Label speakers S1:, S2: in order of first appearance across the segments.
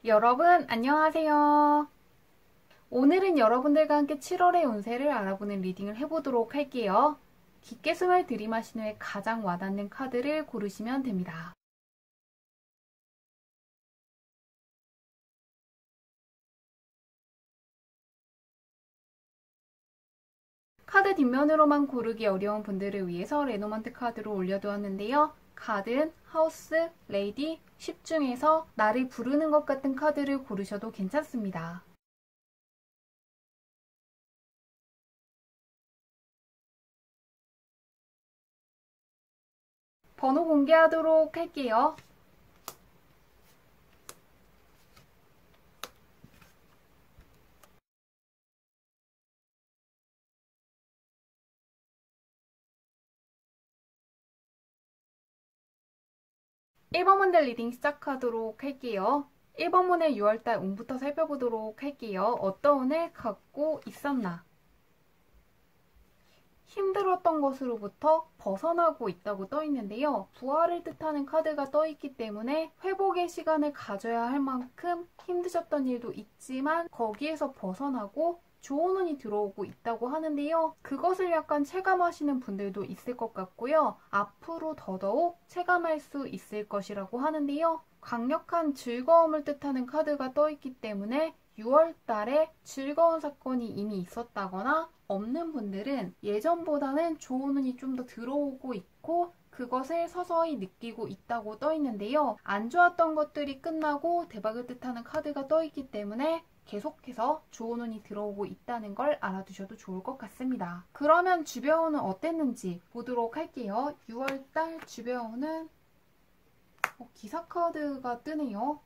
S1: 여러분 안녕하세요. 오늘은 여러분들과 함께 7월의 운세를 알아보는 리딩을 해보도록 할게요. 깊게 숨을 들이마신 후에 가장 와닿는 카드를 고르시면 됩니다. 카드 뒷면으로만 고르기 어려운 분들을 위해서 레노먼트 카드로 올려두었는데요. 카드는 하우스, 레이디, 10 중에서 나를 부르는 것 같은 카드를 고르셔도 괜찮습니다. 번호 공개하도록 할게요. 1번 문제 리딩 시작하도록 할게요. 1번 문의 6월달 운부터 살펴보도록 할게요. 어떤 운을 갖고 있었나? 힘들었던 것으로부터 벗어나고 있다고 떠있는데요. 부활을 뜻하는 카드가 떠있기 때문에 회복의 시간을 가져야 할 만큼 힘드셨던 일도 있지만 거기에서 벗어나고 좋은 운이 들어오고 있다고 하는데요. 그것을 약간 체감하시는 분들도 있을 것 같고요. 앞으로 더더욱 체감할 수 있을 것이라고 하는데요. 강력한 즐거움을 뜻하는 카드가 떠있기 때문에 6월 달에 즐거운 사건이 이미 있었다거나 없는 분들은 예전보다는 좋은 운이 좀 더 들어오고 있고 그것을 서서히 느끼고 있다고 떠있는데요. 안 좋았던 것들이 끝나고 대박을 뜻하는 카드가 떠있기 때문에 계속해서 좋은 운이 들어오고 있다는 걸 알아두셔도 좋을 것 같습니다. 그러면 주변운은 어땠는지 보도록 할게요. 6월달 주변운은 기사 카드가 뜨네요.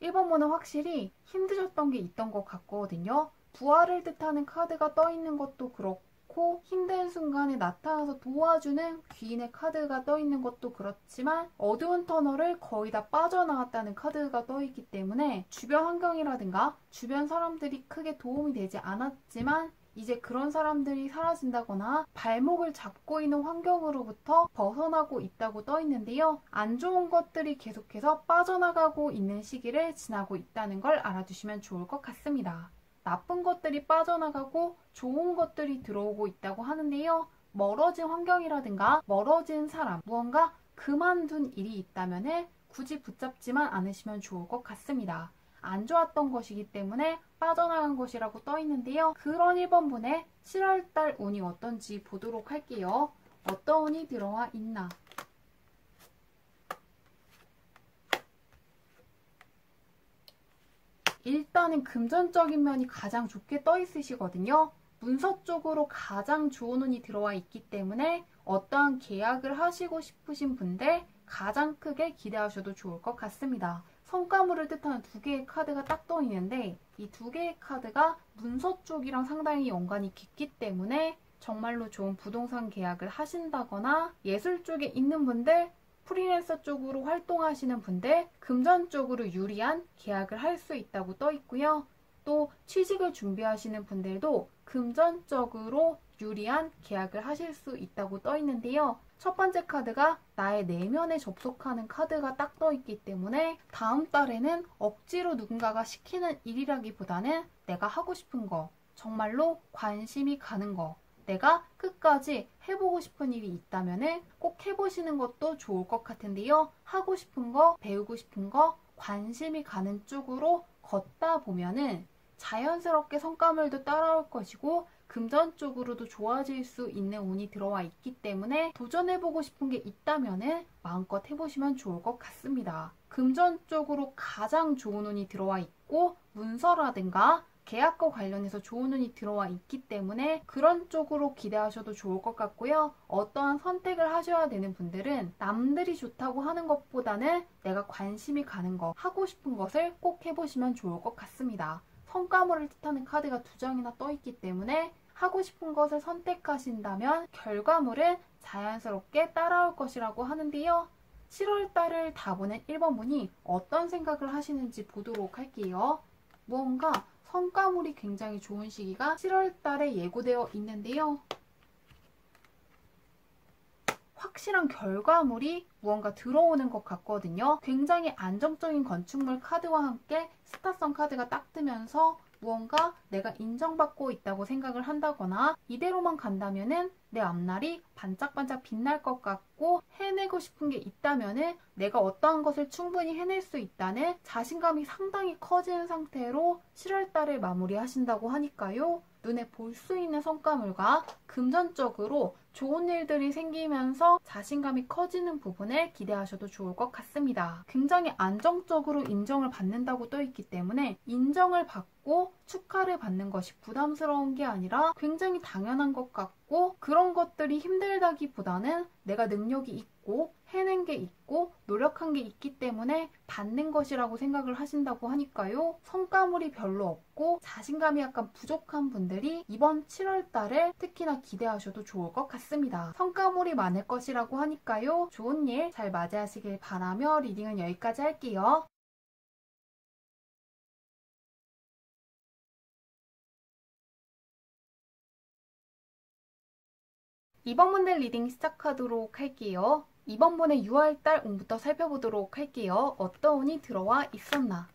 S1: 1번 문은 확실히 힘드셨던 게 있던 것 같거든요. 부활을 뜻하는 카드가 떠있는 것도 그렇고 힘든 순간에 나타나서 도와주는 귀인의 카드가 떠있는 것도 그렇지만 어두운 터널을 거의 다 빠져나왔다는 카드가 떠있기 때문에 주변 환경이라든가 주변 사람들이 크게 도움이 되지 않았지만 이제 그런 사람들이 사라진다거나 발목을 잡고 있는 환경으로부터 벗어나고 있다고 떠있는데요. 안 좋은 것들이 계속해서 빠져나가고 있는 시기를 지나고 있다는 걸 알아두시면 좋을 것 같습니다. 나쁜 것들이 빠져나가고 좋은 것들이 들어오고 있다고 하는데요. 멀어진 환경이라든가 멀어진 사람, 무언가 그만둔 일이 있다면 굳이 붙잡지만 않으시면 좋을 것 같습니다. 안 좋았던 것이기 때문에 빠져나간 것이라고 떠있는데요. 그런 1번분의 7월달 운이 어떤지 보도록 할게요. 어떤 운이 들어와 있나? 일단은 금전적인 면이 가장 좋게 떠있으시거든요. 문서 쪽으로 가장 좋은 운이 들어와 있기 때문에 어떠한 계약을 하시고 싶으신 분들 가장 크게 기대하셔도 좋을 것 같습니다. 성과물을 뜻하는 두 개의 카드가 딱 떠있는데 이 두 개의 카드가 문서 쪽이랑 상당히 연관이 깊기 때문에 정말로 좋은 부동산 계약을 하신다거나 예술 쪽에 있는 분들, 프리랜서 쪽으로 활동하시는 분들, 금전 쪽으로 유리한 계약을 할 수 있다고 떠있고요. 또 취직을 준비하시는 분들도 금전적으로 유리한 계약을 하실 수 있다고 떠있는데요. 첫 번째 카드가 나의 내면에 접속하는 카드가 딱 떠있기 때문에 다음 달에는 억지로 누군가가 시키는 일이라기보다는 내가 하고 싶은 거, 정말로 관심이 가는 거, 내가 끝까지 해보고 싶은 일이 있다면 꼭 해보시는 것도 좋을 것 같은데요. 하고 싶은 거, 배우고 싶은 거, 관심이 가는 쪽으로 걷다 보면은 자연스럽게 성과물도 따라올 것이고 금전 쪽으로도 좋아질 수 있는 운이 들어와 있기 때문에 도전해보고 싶은 게 있다면 마음껏 해보시면 좋을 것 같습니다. 금전 쪽으로 가장 좋은 운이 들어와 있고 문서라든가 계약과 관련해서 좋은 운이 들어와 있기 때문에 그런 쪽으로 기대하셔도 좋을 것 같고요. 어떠한 선택을 하셔야 되는 분들은 남들이 좋다고 하는 것보다는 내가 관심이 가는 거, 하고 싶은 것을 꼭 해보시면 좋을 것 같습니다. 성과물을 뜻하는 카드가 두 장이나 떠있기 때문에 하고 싶은 것을 선택하신다면 결과물은 자연스럽게 따라올 것이라고 하는데요. 7월달을 다 보낸 1번분이 어떤 생각을 하시는지 보도록 할게요. 무언가 성과물이 굉장히 좋은 시기가 7월달에 예고되어 있는데요. 확실한 결과물이 무언가 들어오는 것 같거든요. 굉장히 안정적인 건축물 카드와 함께 스타성 카드가 딱 뜨면서 무언가 내가 인정받고 있다고 생각을 한다거나 이대로만 간다면은 내 앞날이 반짝반짝 빛날 것 같고 해내고 싶은 게 있다면은 내가 어떠한 것을 충분히 해낼 수 있다는 자신감이 상당히 커지는 상태로 7월달을 마무리하신다고 하니까요. 눈에 볼 수 있는 성과물과 금전적으로 좋은 일들이 생기면서 자신감이 커지는 부분을 기대하셔도 좋을 것 같습니다. 굉장히 안정적으로 인정을 받는다고 떠 있기 때문에 인정을 받고 축하를 받는 것이 부담스러운 게 아니라 굉장히 당연한 것 같고 그런 것들이 힘들다기보다는 내가 능력이 있고 해낸 게 있고 노력한 게 있기 때문에 받는 것이라고 생각을 하신다고 하니까요. 성과물이 별로 없고 자신감이 약간 부족한 분들이 이번 7월 달에 특히나 기대하셔도 좋을 것 같습니다. 성과물이 많을 것이라고 하니까요. 좋은 일 잘 맞이하시길 바라며 리딩은 여기까지 할게요. 이번 분들 리딩 시작하도록 할게요. 이번 분의 6월달 운부터 살펴보도록 할게요. 어떤 운이 들어와 있었나?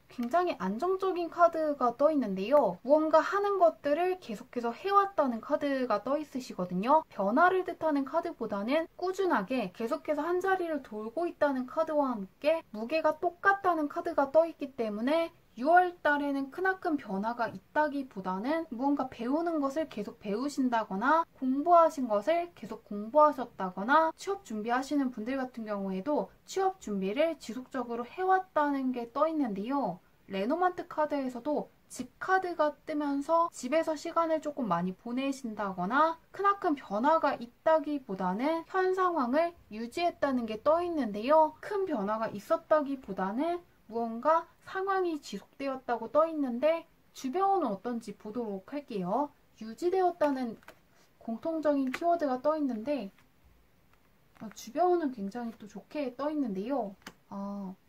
S1: 굉장히 안정적인 카드가 떠 있는데요. 무언가 하는 것들을 계속해서 해왔다는 카드가 떠 있으시거든요. 변화를 뜻하는 카드보다는 꾸준하게 계속해서 한 자리를 돌고 있다는 카드와 함께 무게가 똑같다는 카드가 떠 있기 때문에 6월 달에는 크나큰 변화가 있다기보다는 무언가 배우는 것을 계속 배우신다거나 공부하신 것을 계속 공부하셨다거나 취업 준비하시는 분들 같은 경우에도 취업 준비를 지속적으로 해왔다는 게 떠 있는데요. 레노만트 카드에서도 집 카드가 뜨면서 집에서 시간을 조금 많이 보내신다거나 크나큰 변화가 있다기보다는 현 상황을 유지했다는 게 떠 있는데요. 큰 변화가 있었다기보다는 무언가 상황이 지속되었다고 떠 있는데 주변은 어떤지 보도록 할게요. 유지되었다는 공통적인 키워드가 떠 있는데 주변은 굉장히 또 좋게 떠 있는데요.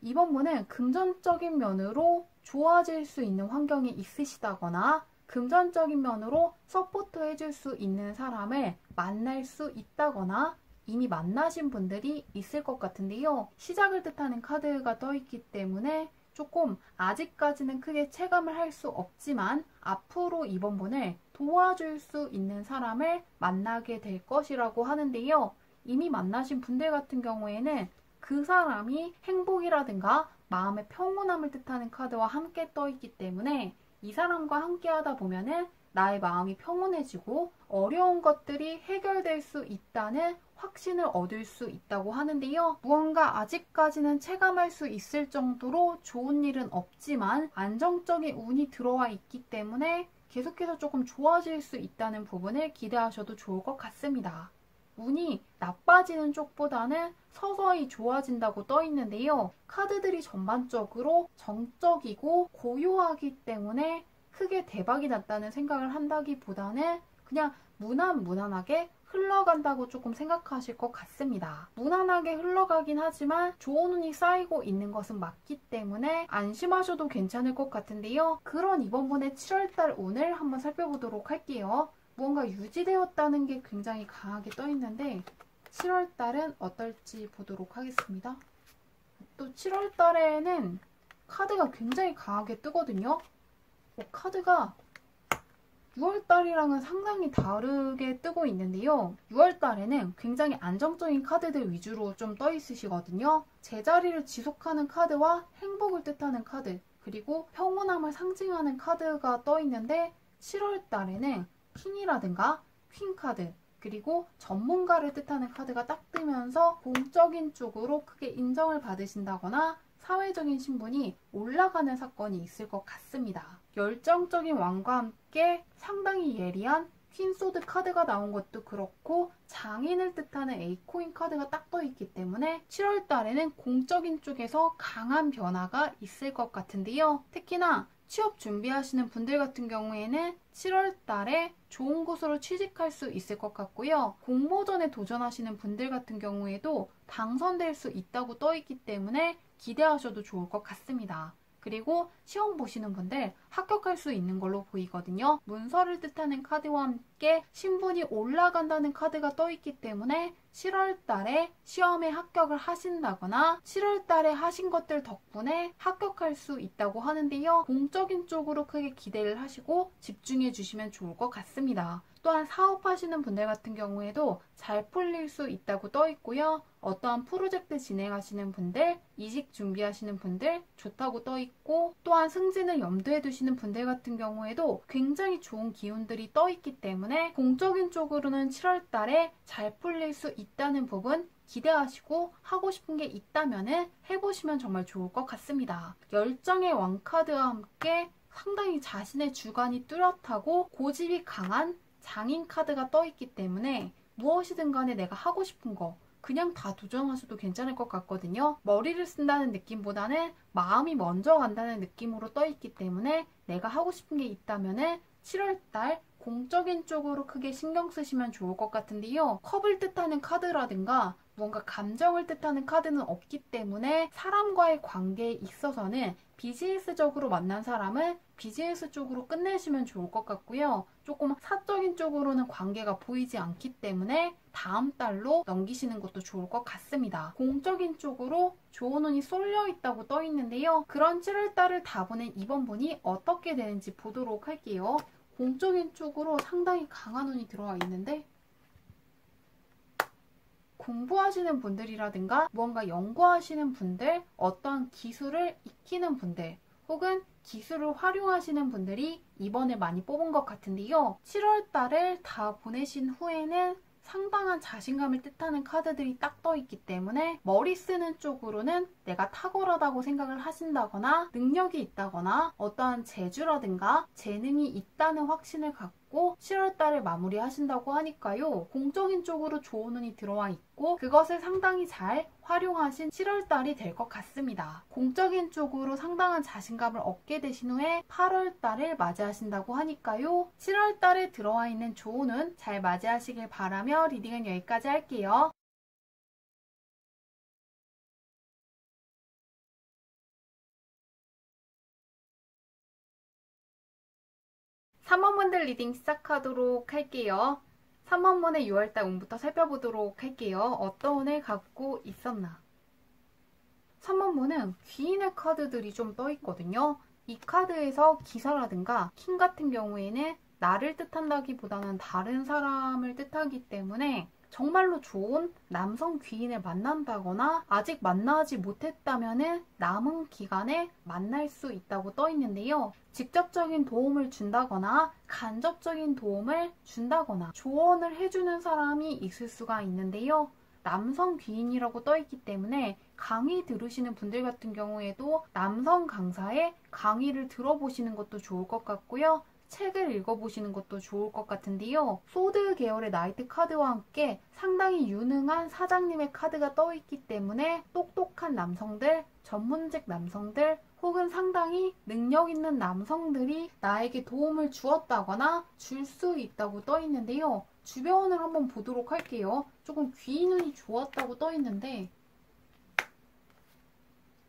S1: 이번 분은 금전적인 면으로 좋아질 수 있는 환경이 있으시다거나 금전적인 면으로 서포트 해줄 수 있는 사람을 만날 수 있다거나 이미 만나신 분들이 있을 것 같은데요. 시작을 뜻하는 카드가 떠 있기 때문에 조금 아직까지는 크게 체감을 할 수 없지만 앞으로 이번 분을 도와줄 수 있는 사람을 만나게 될 것이라고 하는데요. 이미 만나신 분들 같은 경우에는 그 사람이 행복이라든가 마음의 평온함을 뜻하는 카드와 함께 떠 있기 때문에 이 사람과 함께 하다 보면은 나의 마음이 평온해지고 어려운 것들이 해결될 수 있다는 확신을 얻을 수 있다고 하는데요. 무언가 아직까지는 체감할 수 있을 정도로 좋은 일은 없지만 안정적인 운이 들어와 있기 때문에 계속해서 조금 좋아질 수 있다는 부분을 기대하셔도 좋을 것 같습니다. 운이 나빠지는 쪽보다는 서서히 좋아진다고 떠 있는데요. 카드들이 전반적으로 정적이고 고요하기 때문에 크게 대박이 났다는 생각을 한다기보다는 그냥 무난무난하게 흘러간다고 조금 생각하실 것 같습니다. 무난하게 흘러가긴 하지만 좋은 운이 쌓이고 있는 것은 맞기 때문에 안심하셔도 괜찮을 것 같은데요. 그런 이번 분의 7월달 운을 한번 살펴보도록 할게요. 무언가 유지되었다는 게 굉장히 강하게 떠 있는데 7월달은 어떨지 보도록 하겠습니다. 또 7월달에는 카드가 굉장히 강하게 뜨거든요. 카드가 6월달이랑은 상당히 다르게 뜨고 있는데요. 6월달에는 굉장히 안정적인 카드들 위주로 좀 떠 있으시거든요. 제자리를 지속하는 카드와 행복을 뜻하는 카드, 그리고 평온함을 상징하는 카드가 떠 있는데 7월달에는 킹이라든가 퀸 카드, 그리고 전문가를 뜻하는 카드가 딱 뜨면서 공적인 쪽으로 크게 인정을 받으신다거나 사회적인 신분이 올라가는 사건이 있을 것 같습니다. 열정적인 왕과 함께 상당히 예리한 퀸소드 카드가 나온 것도 그렇고 장인을 뜻하는 에이코인 카드가 딱 떠 있기 때문에 7월 달에는 공적인 쪽에서 강한 변화가 있을 것 같은데요. 특히나 취업 준비하시는 분들 같은 경우에는 7월 달에 좋은 곳으로 취직할 수 있을 것 같고요. 공모전에 도전하시는 분들 같은 경우에도 당선될 수 있다고 떠 있기 때문에 기대하셔도 좋을 것 같습니다. 그리고 시험 보시는 분들 합격할 수 있는 걸로 보이거든요. 문서를 뜻하는 카드와 함께 신분이 올라간다는 카드가 떠있기 때문에 7월 달에 시험에 합격을 하신다거나 7월 달에 하신 것들 덕분에 합격할 수 있다고 하는데요. 공적인 쪽으로 크게 기대를 하시고 집중해 주시면 좋을 것 같습니다. 또한 사업하시는 분들 같은 경우에도 잘 풀릴 수 있다고 떠 있고요. 어떠한 프로젝트 진행하시는 분들, 이직 준비하시는 분들 좋다고 떠 있고, 또한 승진을 염두에 두시는 분들 같은 경우에도 굉장히 좋은 기운들이 떠 있기 때문에 공적인 쪽으로는 7월 달에 잘 풀릴 수 있다는 부분 기대하시고 하고 싶은 게 있다면 해보시면 정말 좋을 것 같습니다. 열정의 왕카드와 함께 상당히 자신의 주관이 뚜렷하고 고집이 강한 장인 카드가 떠있기 때문에 무엇이든 간에 내가 하고 싶은 거 그냥 다 도전하셔도 괜찮을 것 같거든요. 머리를 쓴다는 느낌보다는 마음이 먼저 간다는 느낌으로 떠있기 때문에 내가 하고 싶은 게 있다면 7월달 공적인 쪽으로 크게 신경 쓰시면 좋을 것 같은데요. 컵을 뜻하는 카드라든가 뭔가 감정을 뜻하는 카드는 없기 때문에 사람과의 관계에 있어서는 비즈니스적으로 만난 사람은 비즈니스 쪽으로 끝내시면 좋을 것 같고요. 조금 사적인 쪽으로는 관계가 보이지 않기 때문에 다음 달로 넘기시는 것도 좋을 것 같습니다. 공적인 쪽으로 좋은 운이 쏠려 있다고 떠 있는데요. 그런 7월 달을 다 보낸 이번 분이 어떻게 되는지 보도록 할게요. 공적인 쪽으로 상당히 강한 운이 들어와 있는데 공부하시는 분들이라든가 무언가 연구하시는 분들, 어떠한 기술을 익히는 분들 혹은 기술을 활용하시는 분들이 이번에 많이 뽑은 것 같은데요. 7월 달을 다 보내신 후에는 상당한 자신감을 뜻하는 카드들이 딱 떠 있기 때문에 머리 쓰는 쪽으로는 내가 탁월하다고 생각을 하신다거나 능력이 있다거나 어떠한 재주라든가 재능이 있다는 확신을 갖고 7월 달을 마무리하신다고 하니까요. 공적인 쪽으로 좋은 운이 들어와 있고 그것을 상당히 잘 활용하신 7월 달이 될 것 같습니다. 공적인 쪽으로 상당한 자신감을 얻게 되신 후에 8월 달을 맞이하신다고 하니까요. 7월 달에 들어와 있는 좋은 운 잘 맞이하시길 바라며 리딩은 여기까지 할게요. 3번분들 리딩 시작하도록 할게요. 3번분의 6월달 운부터 살펴보도록 할게요. 어떤 운을 갖고 있었나. 3번분은 귀인의 카드들이 좀 떠있거든요. 이 카드에서 기사라든가 킹 같은 경우에는 나를 뜻한다기보다는 다른 사람을 뜻하기 때문에 정말로 좋은 남성 귀인을 만난다거나 아직 만나지 못했다면 남은 기간에 만날 수 있다고 떠 있는데요. 직접적인 도움을 준다거나 간접적인 도움을 준다거나 조언을 해주는 사람이 있을 수가 있는데요. 남성 귀인이라고 떠 있기 때문에 강의 들으시는 분들 같은 경우에도 남성 강사의 강의를 들어보시는 것도 좋을 것 같고요. 책을 읽어보시는 것도 좋을 것 같은데요. 소드 계열의 나이트 카드와 함께 상당히 유능한 사장님의 카드가 떠있기 때문에 똑똑한 남성들, 전문직 남성들 혹은 상당히 능력 있는 남성들이 나에게 도움을 주었다거나 줄 수 있다고 떠있는데요. 주변을 한번 보도록 할게요. 조금 귀인운이 좋았다고 떠있는데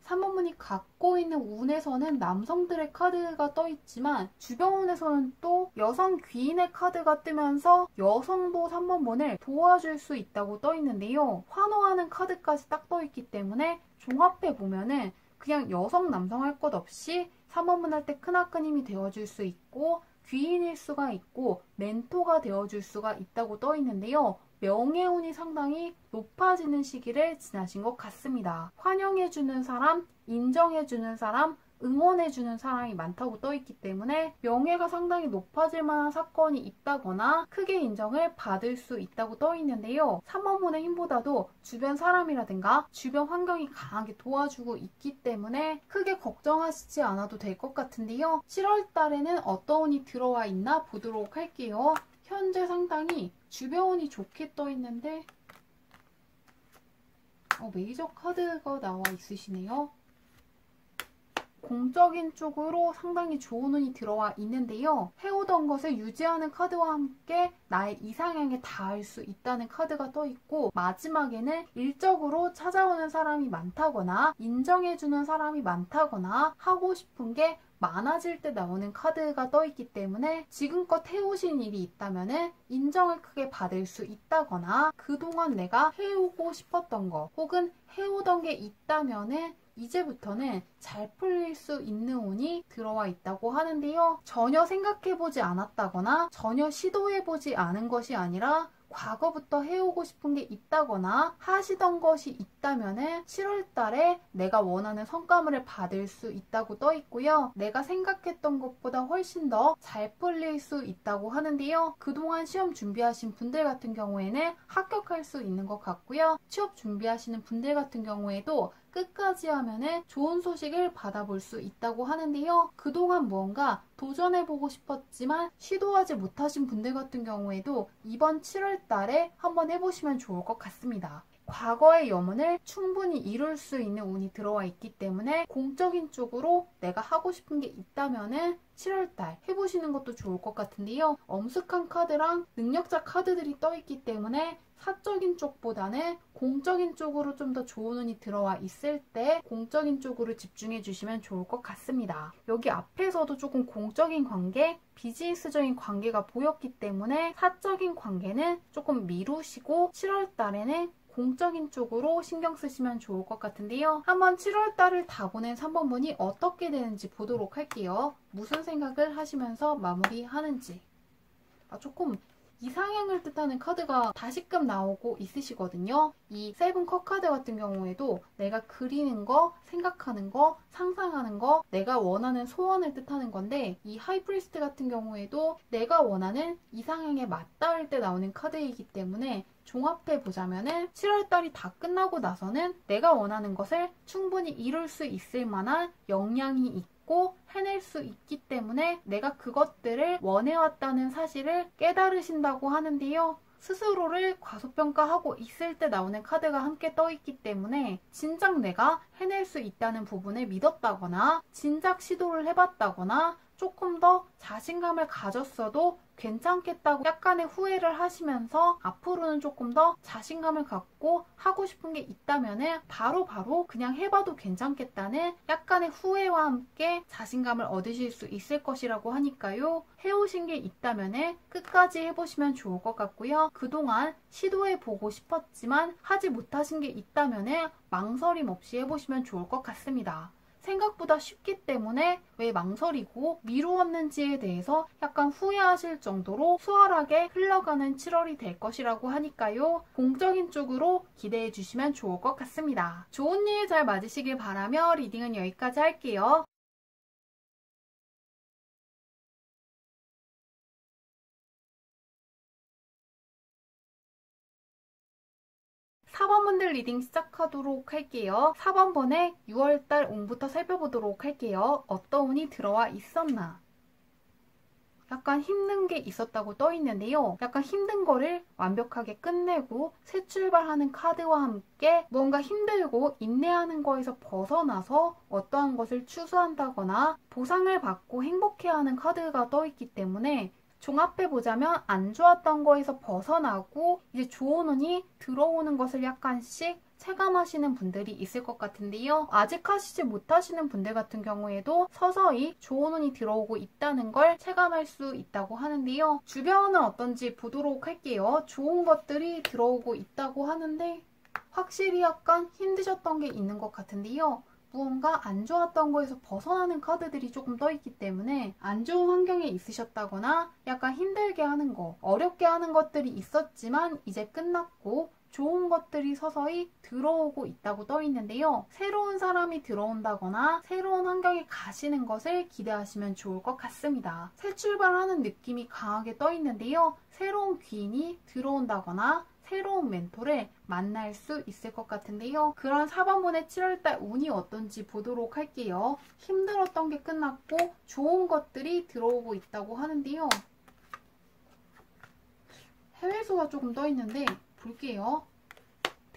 S1: 3번분이 갖고 있는 운에서는 남성들의 카드가 떠있지만 주변 운에서는 또 여성 귀인의 카드가 뜨면서 여성도 3번분을 도와줄 수 있다고 떠있는데요. 환호하는 카드까지 딱 떠있기 때문에 종합해보면은 그냥 여성 남성 할 것 없이 3번분 할 때 크나큰 힘이 되어줄 수 있고 귀인일 수가 있고 멘토가 되어줄 수가 있다고 떠있는데요. 명예운이 상당히 높아지는 시기를 지나신 것 같습니다. 환영해주는 사람, 인정해주는 사람, 응원해주는 사람이 많다고 떠있기 때문에 명예가 상당히 높아질 만한 사건이 있다거나 크게 인정을 받을 수 있다고 떠있는데요. 3번분의 힘보다도 주변 사람이라든가 주변 환경이 강하게 도와주고 있기 때문에 크게 걱정하시지 않아도 될 것 같은데요. 7월 달에는 어떤 운이 들어와 있나 보도록 할게요. 현재 상당히 주변 운이 좋게 떠있는데 메이저 카드가 나와 있으시네요. 공적인 쪽으로 상당히 좋은 운이 들어와 있는데요. 해오던 것을 유지하는 카드와 함께 나의 이상향에 닿을 수 있다는 카드가 떠 있고, 마지막에는 일적으로 찾아오는 사람이 많다거나 인정해주는 사람이 많다거나 하고 싶은 게 많아질 때 나오는 카드가 떠 있기 때문에 지금껏 해오신 일이 있다면 인정을 크게 받을 수 있다거나 그동안 내가 해오고 싶었던 거 혹은 해오던 게 있다면 이제부터는 잘 풀릴 수 있는 운이 들어와 있다고 하는데요. 전혀 생각해보지 않았다거나 전혀 시도해보지 않은 것이 아니라 과거부터 해오고 싶은 게 있다거나 하시던 것이 있다면 7월 달에 내가 원하는 성과물을 받을 수 있다고 떠 있고요. 내가 생각했던 것보다 훨씬 더 잘 풀릴 수 있다고 하는데요. 그동안 시험 준비하신 분들 같은 경우에는 합격할 수 있는 것 같고요. 취업 준비하시는 분들 같은 경우에도 끝까지 하면은 좋은 소식을 받아볼 수 있다고 하는데요. 그동안 무언가 도전해보고 싶었지만 시도하지 못하신 분들 같은 경우에도 이번 7월 달에 한번 해보시면 좋을 것 같습니다. 과거의 염원을 충분히 이룰 수 있는 운이 들어와 있기 때문에 공적인 쪽으로 내가 하고 싶은 게 있다면은 7월달 해보시는 것도 좋을 것 같은데요. 엄숙한 카드랑 능력자 카드들이 떠 있기 때문에 사적인 쪽보다는 공적인 쪽으로 좀 더 좋은 운이 들어와 있을 때 공적인 쪽으로 집중해 주시면 좋을 것 같습니다. 여기 앞에서도 조금 공적인 관계, 비즈니스적인 관계가 보였기 때문에 사적인 관계는 조금 미루시고 7월 달에는 공적인 쪽으로 신경 쓰시면 좋을 것 같은데요. 한번 7월 달을 다 보낸 3번분이 어떻게 되는지 보도록 할게요. 무슨 생각을 하시면서 마무리하는지. 조금 이상향을 뜻하는 카드가 다시금 나오고 있으시거든요. 이 세븐 컵 카드 같은 경우에도 내가 그리는 거, 생각하는 거, 상상하는 거, 내가 원하는 소원을 뜻하는 건데, 이 하이프리스트 같은 경우에도 내가 원하는 이상향에 맞닿을 때 나오는 카드이기 때문에 종합해 보자면은 7월달이 다 끝나고 나서는 내가 원하는 것을 충분히 이룰 수 있을 만한 역량이 있고 해낼 수 있기 때문에 내가 그것들을 원해왔다는 사실을 깨달으신다고 하는데요. 스스로를 과소평가하고 있을 때 나오는 카드가 함께 떠 있기 때문에 진작 내가 해낼 수 있다는 부분을 믿었다거나 진작 시도를 해봤다거나 조금 더 자신감을 가졌어도 괜찮겠다고 약간의 후회를 하시면서 앞으로는 조금 더 자신감을 갖고 하고 싶은 게 있다면 바로 그냥 해봐도 괜찮겠다는 약간의 후회와 함께 자신감을 얻으실 수 있을 것이라고 하니까요. 해오신 게 있다면 끝까지 해보시면 좋을 것 같고요. 그동안 시도해보고 싶었지만 하지 못하신 게 있다면 망설임 없이 해보시면 좋을 것 같습니다. 생각보다 쉽기 때문에 왜 망설이고 미루었는지에 대해서 약간 후회하실 정도로 수월하게 흘러가는 7월이 될 것이라고 하니까요. 공적인 쪽으로 기대해 주시면 좋을 것 같습니다. 좋은 일 잘 맞으시길 바라며 리딩은 여기까지 할게요. 4번분들 리딩 시작하도록 할게요. 4번번에 6월달 운부터 살펴보도록 할게요. 어떤 운이 들어와 있었나? 약간 힘든 게 있었다고 떠 있는데요. 약간 힘든 거를 완벽하게 끝내고 새 출발하는 카드와 함께 뭔가 힘들고 인내하는 거에서 벗어나서 어떠한 것을 추수한다거나 보상을 받고 행복해하는 카드가 떠 있기 때문에 종합해보자면 안 좋았던 거에서 벗어나고 이제 좋은 운이 들어오는 것을 약간씩 체감하시는 분들이 있을 것 같은데요. 아직 하시지 못하시는 분들 같은 경우에도 서서히 좋은 운이 들어오고 있다는 걸 체감할 수 있다고 하는데요. 주변은 어떤지 보도록 할게요. 좋은 것들이 들어오고 있다고 하는데 확실히 약간 힘드셨던 게 있는 것 같은데요. 무언가 안 좋았던 거에서 벗어나는 카드들이 조금 떠있기 때문에 안 좋은 환경에 있으셨다거나 약간 힘들게 하는 거, 어렵게 하는 것들이 있었지만 이제 끝났고 좋은 것들이 서서히 들어오고 있다고 떠 있는데요. 새로운 사람이 들어온다거나 새로운 환경에 가시는 것을 기대하시면 좋을 것 같습니다. 새 출발하는 느낌이 강하게 떠 있는데요. 새로운 귀인이 들어온다거나 새로운 멘토를 만날 수 있을 것 같은데요. 그런 4번분의 7월달 운이 어떤지 보도록 할게요. 힘들었던 게 끝났고 좋은 것들이 들어오고 있다고 하는데요. 해외수가 조금 떠 있는데 볼게요.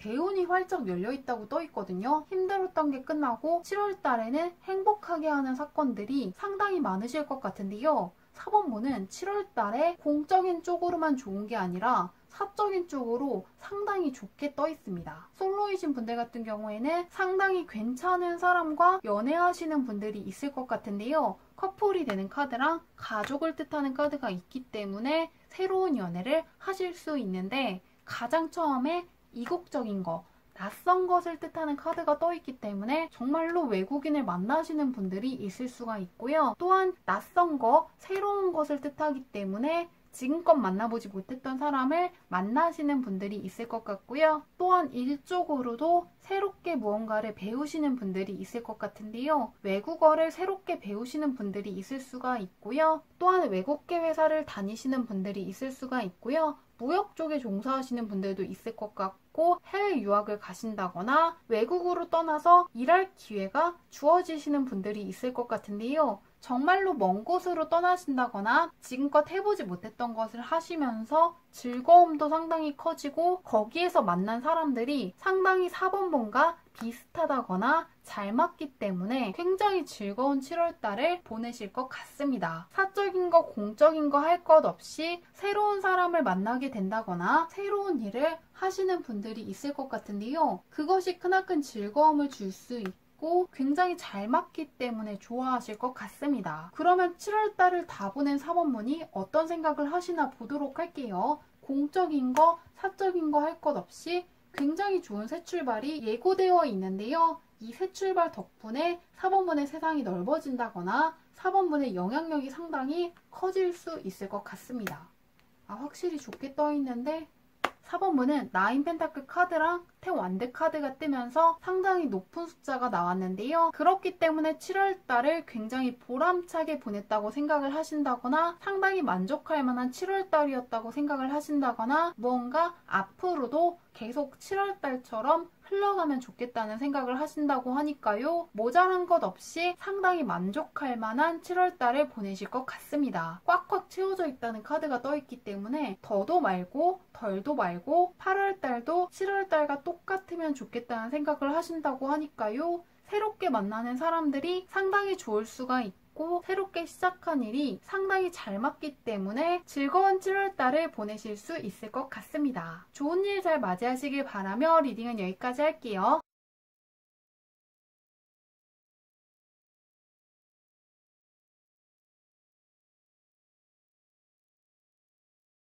S1: 대운이 활짝 열려있다고 떠있거든요. 힘들었던 게 끝나고 7월 달에는 행복하게 하는 사건들이 상당히 많으실 것 같은데요. 4번분은 7월 달에 공적인 쪽으로만 좋은 게 아니라 사적인 쪽으로 상당히 좋게 떠 있습니다. 솔로이신 분들 같은 경우에는 상당히 괜찮은 사람과 연애하시는 분들이 있을 것 같은데요. 커플이 되는 카드랑 가족을 뜻하는 카드가 있기 때문에 새로운 연애를 하실 수 있는데 가장 처음에 이국적인 거, 낯선 것을 뜻하는 카드가 떠있기 때문에 정말로 외국인을 만나시는 분들이 있을 수가 있고요. 또한 낯선 거, 새로운 것을 뜻하기 때문에 지금껏 만나보지 못했던 사람을 만나시는 분들이 있을 것 같고요. 또한 일적으로도 새롭게 무언가를 배우시는 분들이 있을 것 같은데요. 외국어를 새롭게 배우시는 분들이 있을 수가 있고요. 또한 외국계 회사를 다니시는 분들이 있을 수가 있고요. 무역 쪽에 종사하시는 분들도 있을 것 같고 해외 유학을 가신다거나 외국으로 떠나서 일할 기회가 주어지시는 분들이 있을 것 같은데요. 정말로 먼 곳으로 떠나신다거나 지금껏 해보지 못했던 것을 하시면서 즐거움도 상당히 커지고 거기에서 만난 사람들이 상당히 4번분과 비슷하다거나 잘 맞기 때문에 굉장히 즐거운 7월달을 보내실 것 같습니다. 사적인 거, 공적인 거 할 것 없이 새로운 사람을 만나게 된다거나 새로운 일을 하시는 분들이 있을 것 같은데요. 그것이 크나큰 즐거움을 줄 수 있고 굉장히 잘 맞기 때문에 좋아하실 것 같습니다. 그러면 7월달을 다 보낸 4번분이 어떤 생각을 하시나 보도록 할게요. 공적인 거, 사적인 거 할 것 없이 굉장히 좋은 새 출발이 예고되어 있는데요. 이 새 출발 덕분에 4번분의 세상이 넓어진다거나 4번분의 영향력이 상당히 커질 수 있을 것 같습니다. 확실히 좋게 떠 있는데 4번분은 나인 펜타클 카드랑 태완드 카드가 뜨면서 상당히 높은 숫자가 나왔는데요. 그렇기 때문에 7월달을 굉장히 보람차게 보냈다고 생각을 하신다거나 상당히 만족할 만한 7월달이었다고 생각을 하신다거나 무언가 앞으로도 계속 7월달처럼 흘러가면 좋겠다는 생각을 하신다고 하니까요. 모자란 것 없이 상당히 만족할 만한 7월달을 보내실 것 같습니다. 꽉꽉 채워져 있다는 카드가 떠있기 때문에 더도 말고 덜도 말고 8월달도 7월달과 똑같으면 좋겠다는 생각을 하신다고 하니까요. 새롭게 만나는 사람들이 상당히 좋을 수가 있고 새롭게 시작한 일이 상당히 잘 맞기 때문에 즐거운 7월달을 보내실 수 있을 것 같습니다. 좋은 일 잘 맞이하시길 바라며 리딩은 여기까지 할게요.